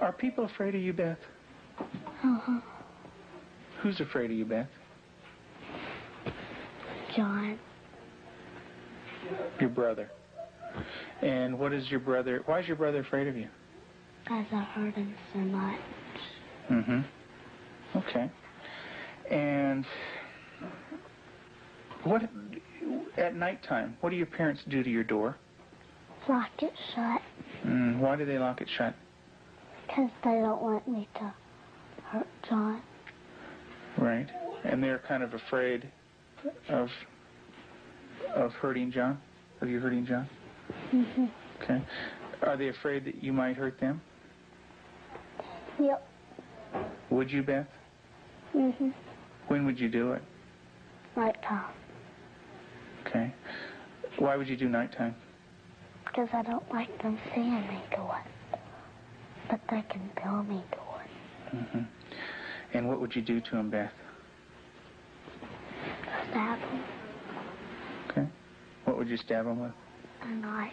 Are people afraid of you, Beth? Uh-huh. Who's afraid of you, Beth? John. Your brother. And what is your brother, why is your brother afraid of you? Because I hurt him so much. Mm-hmm. Okay. And what, at nighttime, what do your parents do to your door? Lock it shut. Why do they lock it shut? Because they don't want me to hurt John. Right. And they're kind of afraid of hurting John? Of you hurting John? Mm-hmm. Okay. Are they afraid that you might hurt them? Yep. Would you, Beth? Mm-hmm. When would you do it? Nighttime. Okay. Why would you do nighttime? Because I don't like them seeing me do it. But they can feel me do it. Mm-hmm. And what would you do to them, Beth? Stab them. Okay. What would you stab them with? A knife.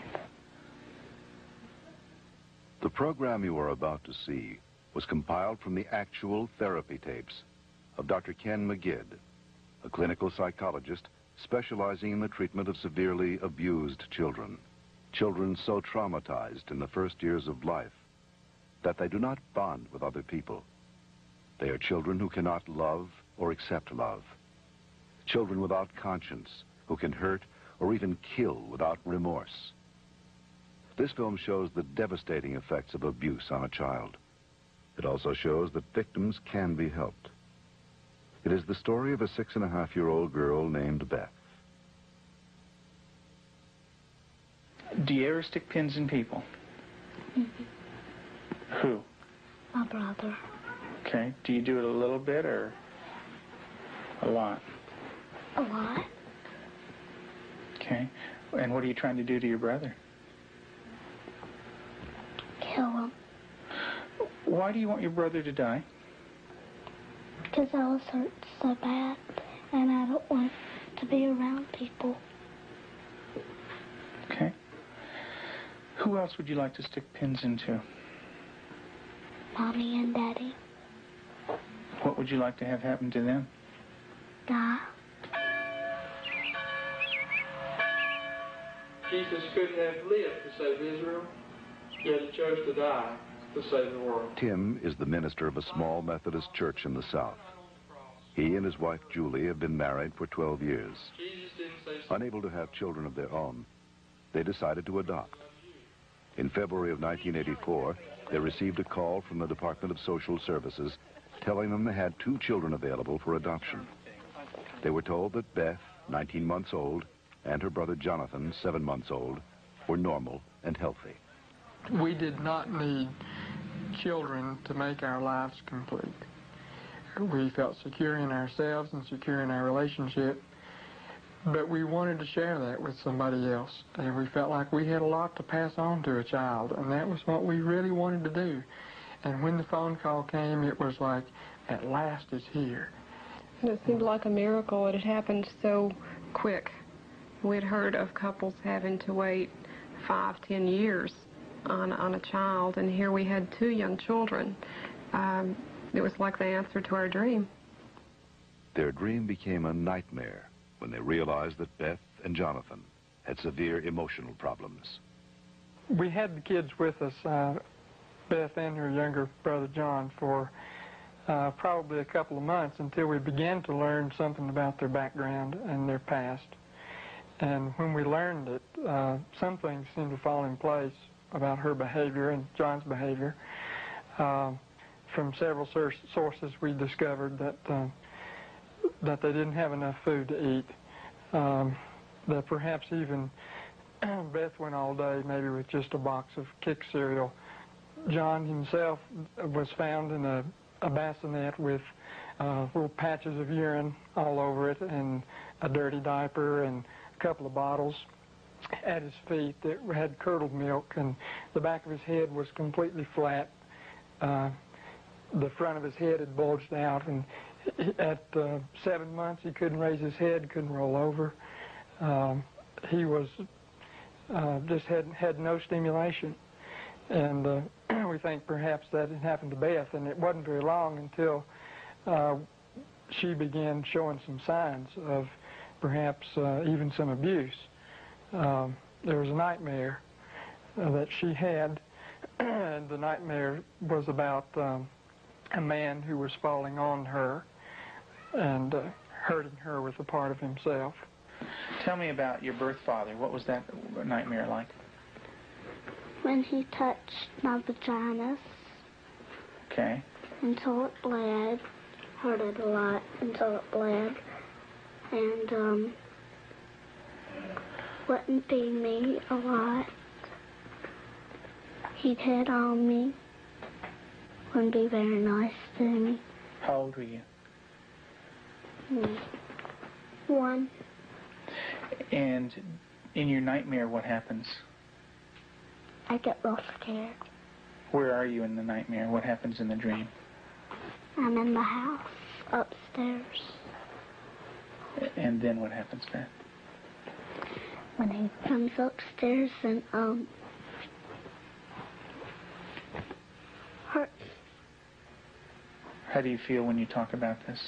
The program you are about to see was compiled from the actual therapy tapes of Dr. Ken McGidd, a clinical psychologist specializing in the treatment of severely abused children. Children so traumatized in the first years of life that they do not bond with other people. They are children who cannot love or accept love. Children without conscience who can hurt or even kill without remorse. This film shows the devastating effects of abuse on a child. It also shows that victims can be helped. It is the story of a 6.5-year-old girl named Beth. Do you ever stick pins in people? Mm-hmm. Who? My brother. Okay. Do you do it a little bit or a lot? A lot. Okay. And what are you trying to do to your brother? Kill him. Why do you want your brother to die? Because I was hurt so bad, and I don't want to be around people. Okay. Who else would you like to stick pins into? Mommy and Daddy. What would you like to have happen to them? Die. Jesus could have lived to save Israel, yet he chose to die to save the world. Tim is the minister of a small Methodist church in the South. He and his wife Julie have been married for 12 years. Jesus didn't say Unable to have children of their own, they decided to adopt. In February of 1984, they received a call from the Department of Social Services telling them they had 2 children available for adoption. They were told that Beth, 19 months old, and her brother Jonathan, 7 months old, were normal and healthy. We did not need children to make our lives complete. We felt secure in ourselves and secure in our relationship, but we wanted to share that with somebody else. And we felt like we had a lot to pass on to a child, and that was what we really wanted to do. And when the phone call came, it was like, at last it's here. And it seemed like a miracle. It had happened so quick. We'd heard of couples having to wait 5, 10 years on a child, and here we had 2 young children. It was like the answer to our dream. Their dream became a nightmare when they realized that Beth and Jonathan had severe emotional problems. We had the kids with us, Beth and her younger brother John, for probably a couple of months until we began to learn something about their background and their past. And when we learned it, some things seemed to fall in place about her behavior and John's behavior. From several sources, we discovered that they didn't have enough food to eat. That perhaps even Beth went all day maybe with just a box of Kix cereal. John himself was found in a bassinet with little patches of urine all over it and a dirty diaper and a couple of bottles at his feet that had curdled milk, and the back of his head was completely flat. The front of his head had bulged out, and at 7 months he couldn't raise his head, couldn't roll over. He was just had no stimulation, and we think perhaps that it happened to Beth, and it wasn't very long until she began showing some signs of perhaps even some abuse. There was a nightmare that she had, and the nightmare was about a man who was falling on her and hurting her with a part of himself. Tell me about your birth father. What was that nightmare like? When he touched my vaginas Okay. until it bled, hurt it a lot until it bled, and wouldn't feed me a lot. He'd hit on me, wouldn't be very nice to me. How old were you? 1. And in your nightmare, what happens? I get real scared. Where are you in the nightmare? What happens in the dream? I'm in the house, upstairs. And then what happens, Beth? When he comes upstairs and, hurts. How do you feel when you talk about this?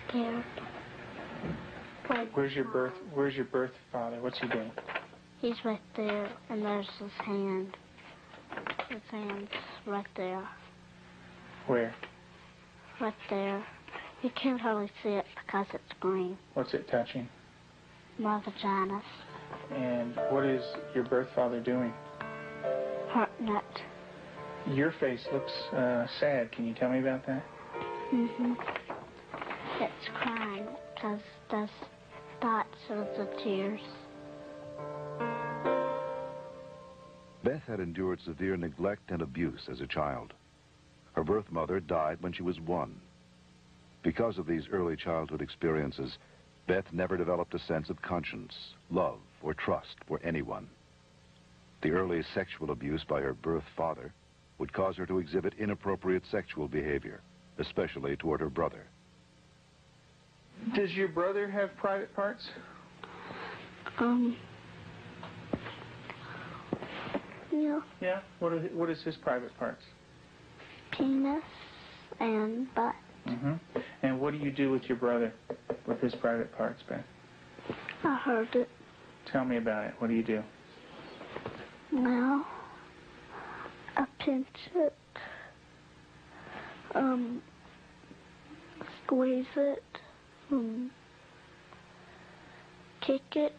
Scared. Where's your birth father? What's he doing? He's right there, and there's his hand. His hand's right there. Where? Right there. You can't hardly see it because it's green. What's it touching? My vaginas. And what is your birth father doing? Hurting it. Your face looks sad. Can you tell me about that? It's crying because there's dots of the tears. Beth had endured severe neglect and abuse as a child. Her birth mother died when she was 1. Because of these early childhood experiences, Beth never developed a sense of conscience, love, or trust for anyone. The early sexual abuse by her birth father would cause her to exhibit inappropriate sexual behavior, especially toward her brother. Does your brother have private parts? Yeah. Yeah. What is his private parts? Penis and butt. And what do you do with your brother, with his private parts, Beth? I heard it. Tell me about it. What do you do? Well, I pinch it, squeeze it, kick it.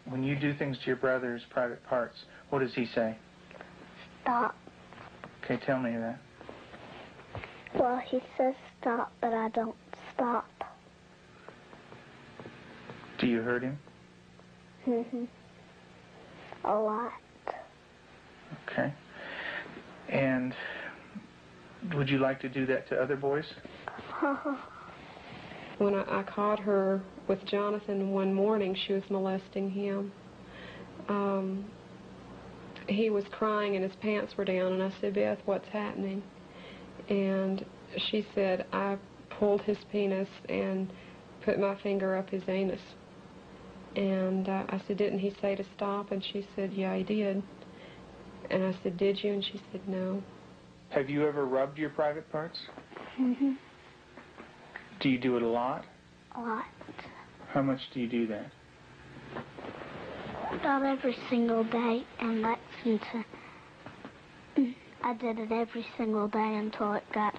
When you do things to your brother's private parts, what does he say? Stop. Okay, tell me that. Well, he says stop, but I don't stop. Do you hurt him? A lot. Okay. And would you like to do that to other boys? When I caught her with Jonathan one morning, she was molesting him. He was crying and his pants were down, and I said, Beth, what's happening? And she said, I pulled his penis and put my finger up his anus. And I said, didn't he say to stop? And she said, yeah, he did. And I said, did you? And she said, no. Have you ever rubbed your private parts? Do you do it a lot? A lot. How much do you do that? Not every single day in Lexington. I did it every single day until it got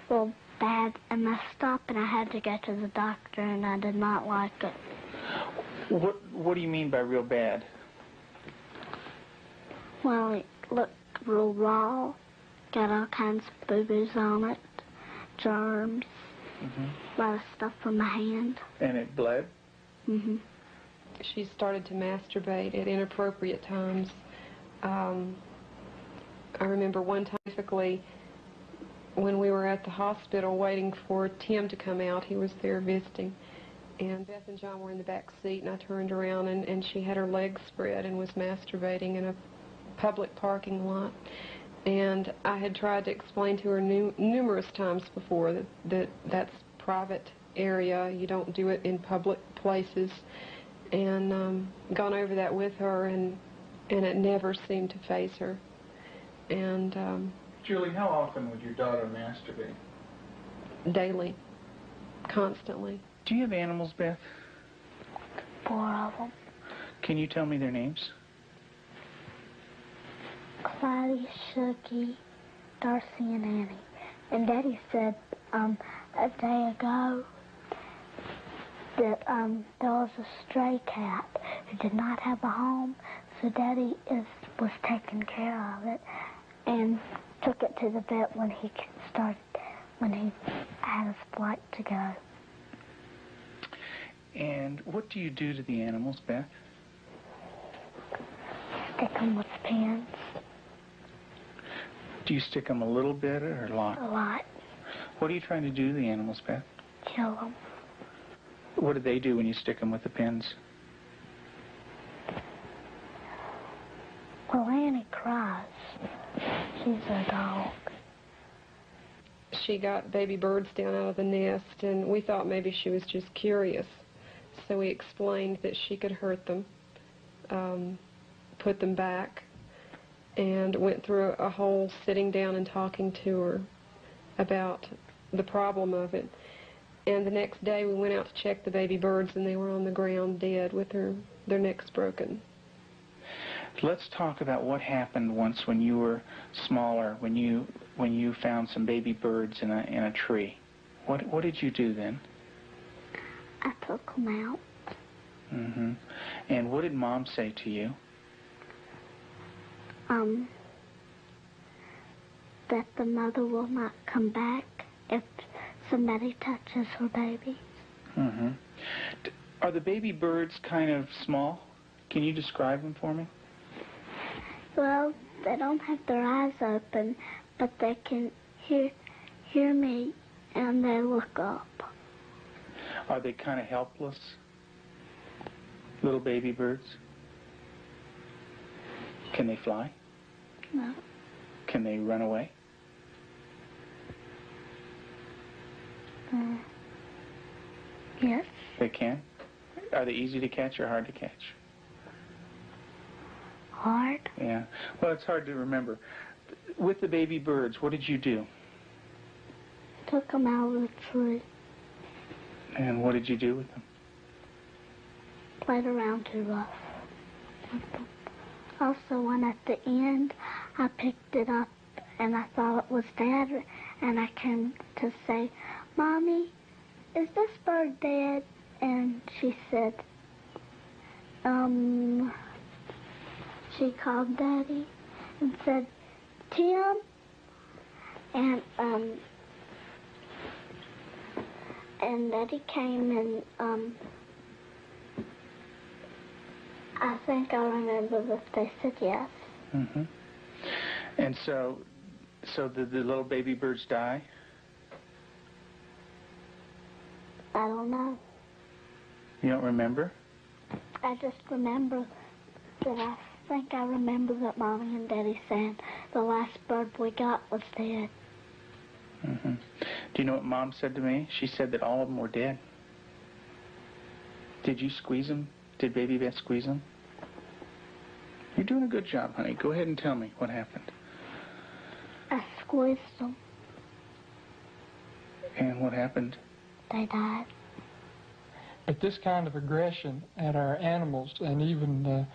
real bad and messed up, and I had to go to the doctor, and I did not like it. What do you mean by real bad? Well, it looked real raw, got all kinds of boo-boos on it, germs, a lot of stuff on my hand. And it bled? She started to masturbate at inappropriate times. I remember one time, specifically, when we were at the hospital waiting for Tim to come out. He was there visiting. And Beth and John were in the back seat, and I turned around, and she had her legs spread and was masturbating in a public parking lot. And I had tried to explain to her numerous times before that that's private area. You don't do it in public places. And gone over that with her, and and it never seemed to faze her. And Julie, how often would your daughter masturbate? daily, constantly. Do you have animals, Beth? 4 of them. Can you tell me their names? Clyde, Shuggy, Darcy, and Annie. And Daddy said a day ago that there was a stray cat who did not have a home, so Daddy was taking care of it and took it to the vet when he had his flight to go. And what do you do to the animals, Beth? Stick them with pins. Do you stick them a little bit or a lot? A lot. What are you trying to do to the animals, Beth? Kill them. What do they do when you stick them with the pins? Well, Annie cries. She's a dog. She got baby birds down out of the nest, and we thought maybe she was just curious. So we explained that she could hurt them, put them back, and went through a whole sitting down and talking to her about the problem of it. And the next day we went out to check the baby birds, and they were on the ground dead with their necks broken. Let's talk about what happened once when you were smaller, when you found some baby birds in a tree. What did you do then? I took them out. Mm-hmm. And what did Mom say to you? That the mother will not come back if somebody touches her baby. Mm-hmm. Are the baby birds kind of small? Can you describe them for me? Well, they don't have their eyes open, but they can hear me, and they look up. Are they kind of helpless? Little baby birds? Can they fly? No. Can they run away? Yes. They can? Are they easy to catch or hard to catch? Hard. Yeah. Well, it's hard to remember. With the baby birds, what did you do? Took them out of the tree. And what did you do with them? Played around too rough. Also, when at the end, I picked it up and I thought it was Dad, and I came to say, Mommy, is this bird dead? And she said, she called Daddy and said, Tim, and Daddy came and, I think I remember that they said yes. Mm-hmm. And so did the little baby birds die? I don't know. You don't remember? I just remember that I think I remember that Mommy and Daddy saying the last bird we got was dead. Mm-hmm. Do you know what Mom said to me? She said that all of them were dead. Did you squeeze them? Did Baby Beth squeeze them? You're doing a good job, honey. Go ahead and tell me what happened. I squeezed them. And what happened? They died. But this kind of aggression at our animals and even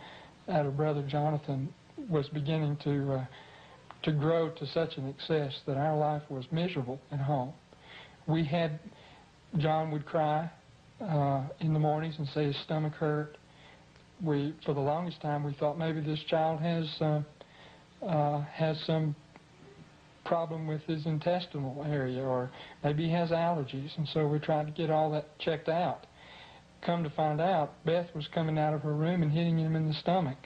at our brother Jonathan was beginning to grow to such an excess that our life was miserable at home. John would cry in the mornings and say his stomach hurt. For the longest time, we thought maybe this child has some problem with his intestinal area, or maybe he has allergies, and so we tried to get all that checked out. Come to find out, Beth was coming out of her room and hitting him in the stomach.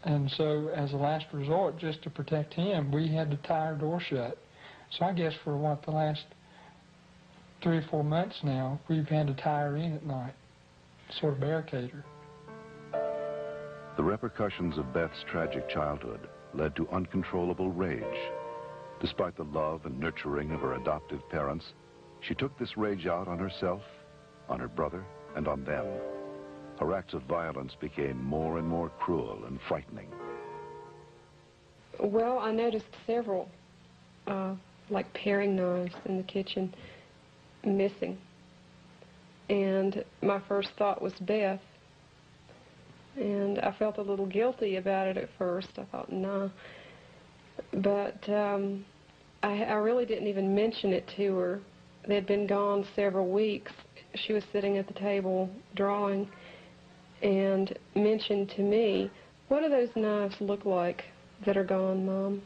And so as a last resort, just to protect him, we had to tie our door shut. So I guess for the last 3 or 4 months now, we've had to tie her in at night, sort of barricade her. The repercussions of Beth's tragic childhood led to uncontrollable rage. Despite the love and nurturing of her adoptive parents, she took this rage out on herself, on her brother, and on them. her acts of violence became more and more cruel and frightening. Well, I noticed several, like paring knives in the kitchen, missing. And my first thought was Beth. And I felt a little guilty about it at first. I thought, nah. But I really didn't even mention it to her. They had been gone several weeks. She was sitting at the table drawing and mentioned to me, "What do those knives look like that are gone, Mom?"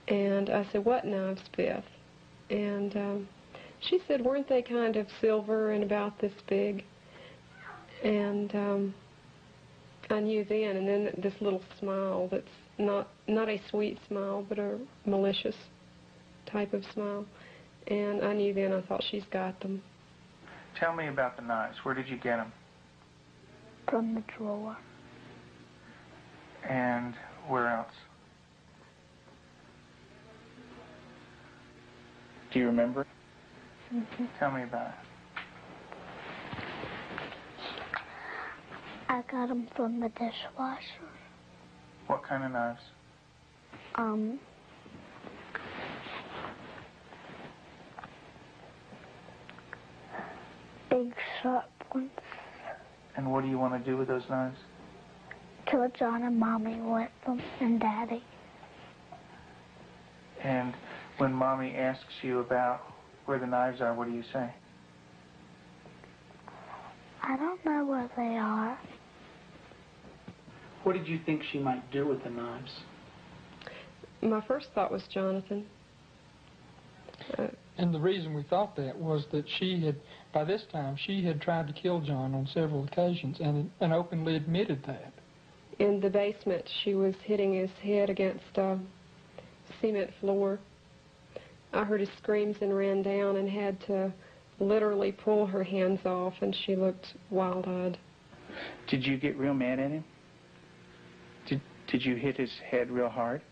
And I said, "What knives, Beth?" And she said, "Weren't they kind of silver and about this big?" And I knew then, and then this little smile that's not a sweet smile, but a malicious type of smile. And I knew then, I thought, she's got them. Tell me about the knives. Where did you get them? From the drawer. And where else? Do you remember? Mm-hmm. Tell me about it. I got them from the dishwasher. What kind of knives? Big sharp ones. And what do you want to do with those knives? Kill John and Mommy with them, and Daddy. And when Mommy asks you about where the knives are, what do you say? I don't know where they are. What did you think she might do with the knives? My first thought was Jonathan. And the reason we thought that was that she had, by this time, she had tried to kill John on several occasions and openly admitted that. In the basement, she was hitting his head against a cement floor. I heard his screams and ran down and had to literally pull her hands off, and she looked wild-eyed. Did you get real mad at him? Did you hit his head real hard?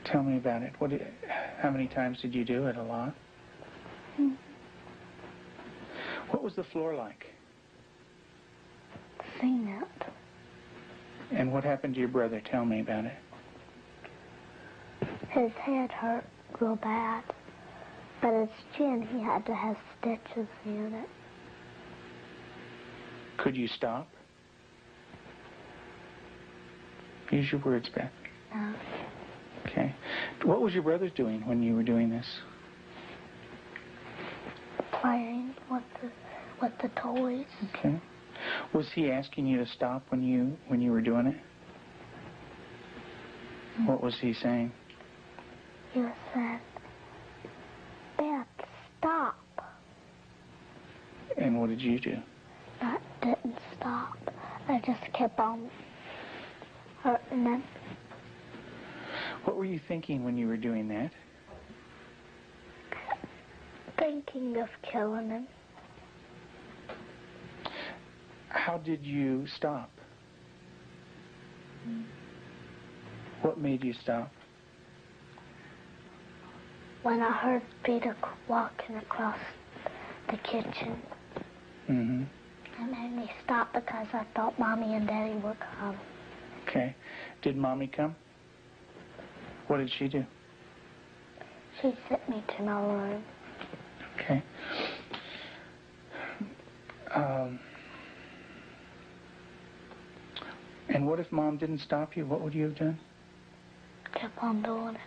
Tell me about it. How many times did you do it? A lot? Mm. What was the floor like? Cement. And what happened to your brother? Tell me about it. His head hurt real bad, but his chin, he had to have stitches in it. Could you stop? Use your words, Beth. No. Okay. What was your brother doing when you were doing this? Playing with the toys. Okay. Was he asking you to stop when you were doing it? What was he saying? He said, "Beth, stop." And what did you do? I didn't stop. I just kept on hurting him. What were you thinking when you were doing that? Thinking of killing him. How did you stop? What made you stop? When I heard Peter walking across the kitchen. Mm-hmm. It made me stop because I thought Mommy and Daddy would come. Okay. Did Mommy come? What did she do? She sent me to my room. Okay. And what if Mom didn't stop you? What would you have done? Kept on doing it.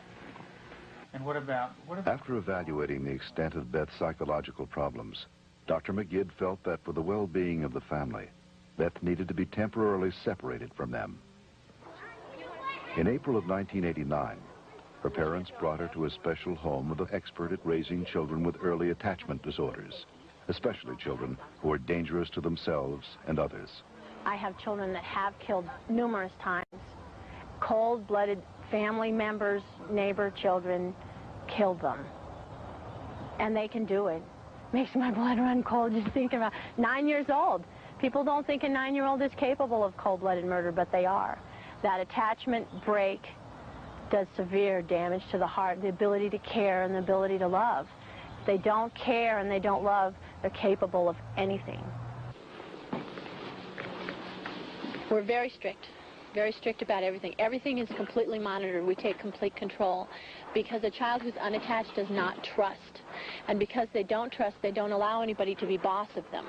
And what about... After evaluating the extent of Beth's psychological problems, Dr. McGidd felt that for the well-being of the family, Beth needed to be temporarily separated from them. In April of 1989, her parents brought her to a special home with an expert at raising children with early attachment disorders, especially children who are dangerous to themselves and others. I have children that have killed numerous times. Cold-blooded family members, neighbor children killed them. And they can do it. Makes my blood run cold just thinking about 9 years old. People don't think a 9-year-old is capable of cold-blooded murder, but they are. That attachment break does severe damage to the heart, the ability to care and the ability to love. If they don't care and they don't love, They're capable of anything. We're very strict about everything. Everything is completely monitored. We take complete control because a child who's unattached does not trust. And because they don't trust, they don't allow anybody to be boss of them.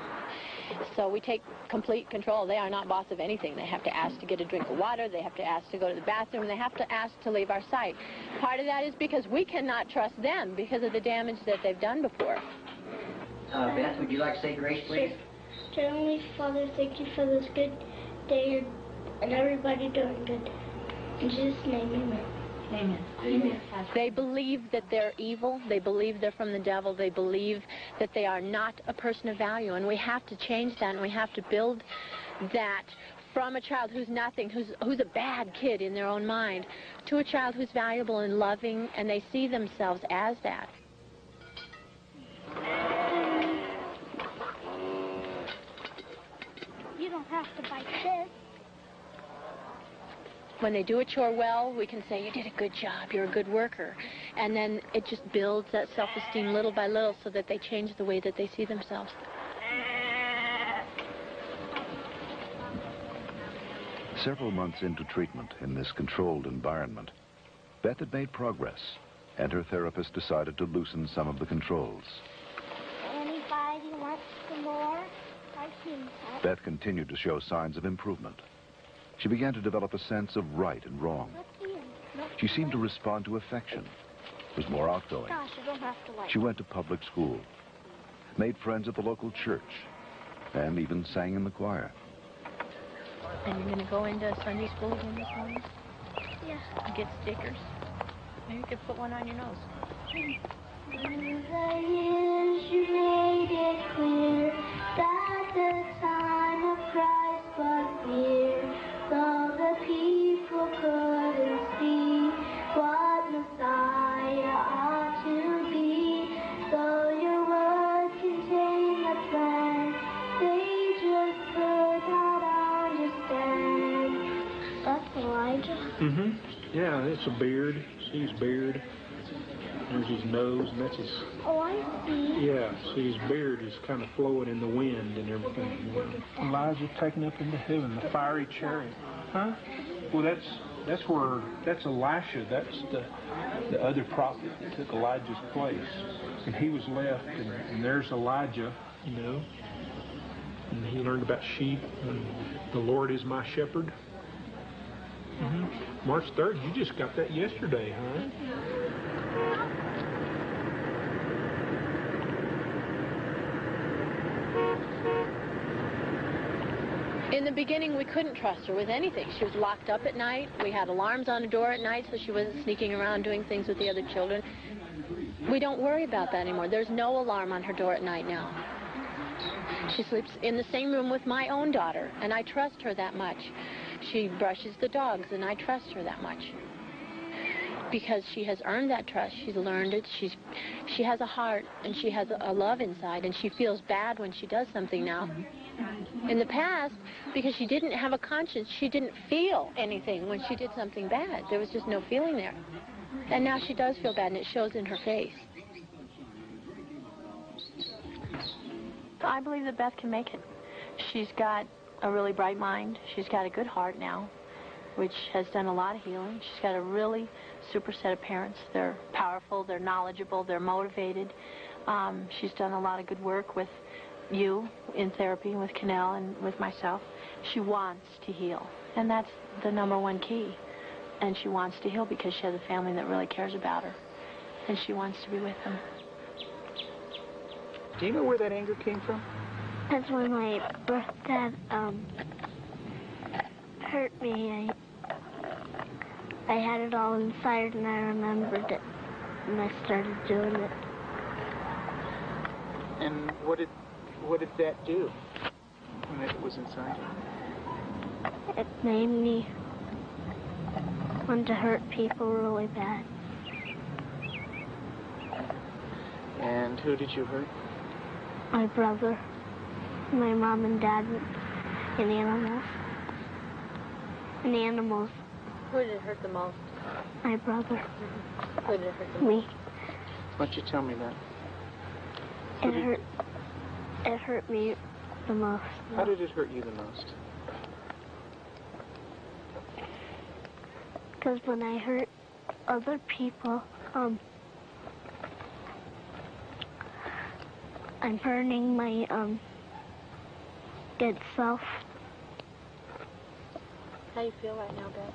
So we take complete control. They are not boss of anything. They have to ask to get a drink of water. They have to ask to go to the bathroom. They have to ask to leave our sight. Part of that is because we cannot trust them because of the damage that they've done before. Beth, would you like to say grace, please? Dear Heavenly Father, thank you for this good day and everybody doing good. In Jesus' name, amen. Amen. Amen. They believe that they're evil. They believe they're from the devil. They believe that they are not a person of value. And we have to change that, and we have to build that from a child who's nothing, who's a bad kid in their own mind, to a child who's valuable and loving, and they see themselves as that. You don't have to bite this. When they do a chore well, we can say, you did a good job, you're a good worker. And then it just builds that self-esteem little by little so that they change the way that they see themselves. Several months into treatment in this controlled environment, Beth had made progress, and her therapist decided to loosen some of the controls. Anybody wants some more? I can. Beth continued to show signs of improvement. She began to develop a sense of right and wrong. She seemed to respond to affection, was more outgoing. Gosh, you don't have to like. She went to public school, made friends at the local church, and even sang in the choir. And you're going to go into Sunday school again this morning? Yeah. And get stickers? Maybe you could put one on your nose. Through the years you made it clear that the time of Christ was near. Though the people couldn't see what Messiah ought to be, though your word contained the plan, they just could not understand. That's Elijah. Mm-hmm. Yeah, it's a beard. See his beard. There's his nose, and that's his... Oh, I see. Yeah, see his beard is kind of flowing in the wind and everything. Elijah taken up into heaven, the fiery chariot. Huh? Well, that's Elisha. That's the other prophet that took Elijah's place. And he was left, and there's Elijah, you know. And he learned about sheep, and the Lord is my shepherd. Mm-hmm. March 3rd, you just got that yesterday, huh? In the beginning, we couldn't trust her with anything. She was locked up at night. We had alarms on the door at night so she wasn't sneaking around doing things with the other children. We don't worry about that anymore. There's no alarm on her door at night now. She sleeps in the same room with my own daughter, and I trust her that much. She brushes the dogs, and I trust her that much. Because she has earned that trust. She's learned it. She has a heart, and she has a love inside, and she feels bad when she does something now. In the past, because she didn't have a conscience, she didn't feel anything when she did something bad. There was just no feeling there. And now she does feel bad, and it shows in her face. I believe that Beth can make it. She's got a really bright mind. She's got a good heart now, which has done a lot of healing. She's got a really super set of parents. They're powerful, they're knowledgeable, they're motivated. She's done a lot of good work with you in therapy, with Cannell and with myself. She wants to heal, and that's the #1 key. And she wants to heal because she has a family that really cares about her, and she wants to be with them. Do you know where that anger came from? That's when my birth dad hurt me. I had it all inside, and I remembered it, and I started doing it. And what did that do when it was inside you? It made me want to hurt people really bad. And who did you hurt? My brother, my mom and dad, and animals. And animals. Who did it hurt the most? My brother. Who did it hurt the most? Me. Why don't you tell me that? It hurt It hurt me the most. How did it hurt you the most? Because when I hurt other people, I'm hurting my good self. How you feel right now, Beth?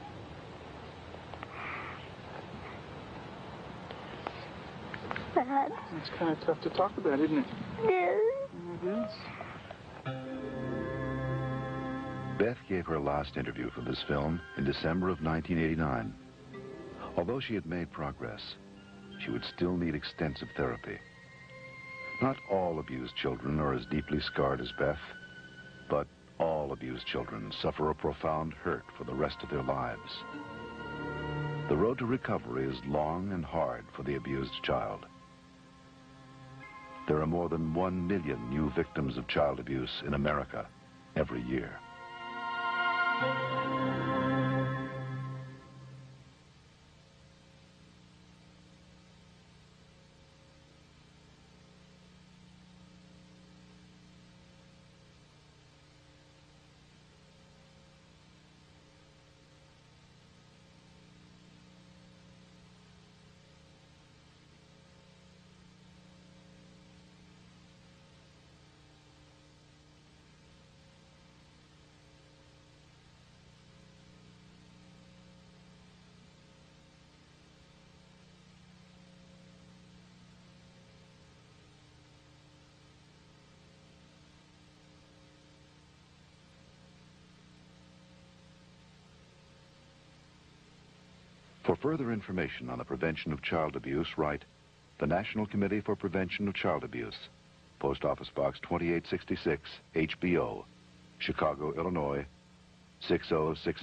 Bad. It's kind of tough to talk about, isn't it? Yeah. It is. Beth gave her last interview for this film in December of 1989. Although she had made progress, she would still need extensive therapy. Not all abused children are as deeply scarred as Beth, but all abused children suffer a profound hurt for the rest of their lives. The road to recovery is long and hard for the abused child. There are more than 1 million new victims of child abuse in America every year. For further information on the prevention of child abuse, write the National Committee for Prevention of Child Abuse, Post Office Box 2866, HBO, Chicago, Illinois, 606.